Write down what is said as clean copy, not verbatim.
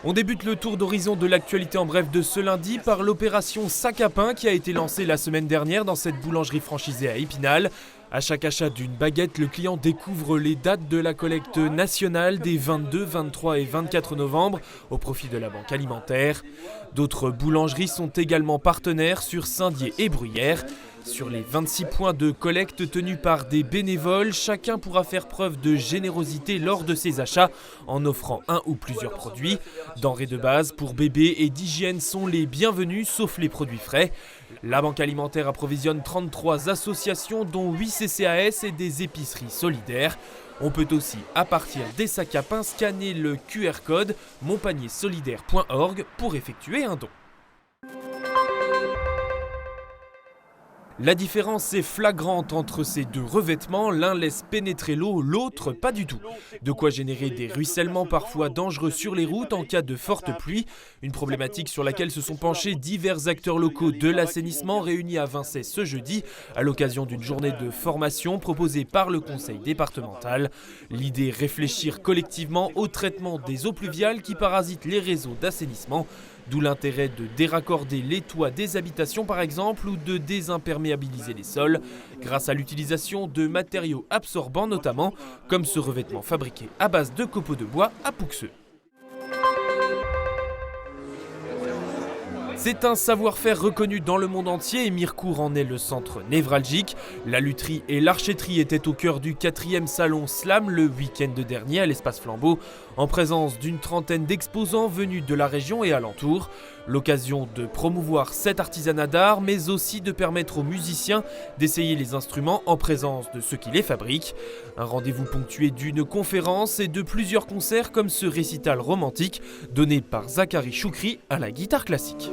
On débute le tour d'horizon de l'actualité en bref de ce lundi par l'opération Sac à pain qui a été lancée la semaine dernière dans cette boulangerie franchisée à Épinal. À chaque achat d'une baguette, le client découvre les dates de la collecte nationale des 22, 23 et 24 novembre au profit de la Banque alimentaire. D'autres boulangeries sont également partenaires sur Saint-Dié et Bruyères. Sur les 26 points de collecte tenus par des bénévoles, chacun pourra faire preuve de générosité lors de ses achats en offrant un ou plusieurs produits. Denrées de base pour bébés et d'hygiène sont les bienvenus, sauf les produits frais. La Banque alimentaire approvisionne 33 associations, dont 8 CCAS et des épiceries solidaires. On peut aussi, à partir des sacs à pain, scanner le QR code monpaniersolidaire.org pour effectuer un don. La différence est flagrante entre ces deux revêtements, l'un laisse pénétrer l'eau, l'autre pas du tout. De quoi générer des ruissellements parfois dangereux sur les routes en cas de forte pluie, une problématique sur laquelle se sont penchés divers acteurs locaux de l'assainissement réunis à Vinçay ce jeudi à l'occasion d'une journée de formation proposée par le conseil départemental. L'idée, réfléchir collectivement au traitement des eaux pluviales qui parasitent les réseaux d'assainissement. D'où l'intérêt de déraccorder les toits des habitations par exemple ou de désimperméabiliser les sols grâce à l'utilisation de matériaux absorbants notamment comme ce revêtement fabriqué à base de copeaux de bois à Pouxeux. C'est un savoir-faire reconnu dans le monde entier et Mirecourt en est le centre névralgique. La lutherie et l'archéterie étaient au cœur du 4e salon Slam le week-end dernier à l'Espace Flambeau, en présence d'une trentaine d'exposants venus de la région et alentours. L'occasion de promouvoir cet artisanat d'art, mais aussi de permettre aux musiciens d'essayer les instruments en présence de ceux qui les fabriquent. Un rendez-vous ponctué d'une conférence et de plusieurs concerts comme ce récital romantique donné par Zachary Choukri à la guitare classique.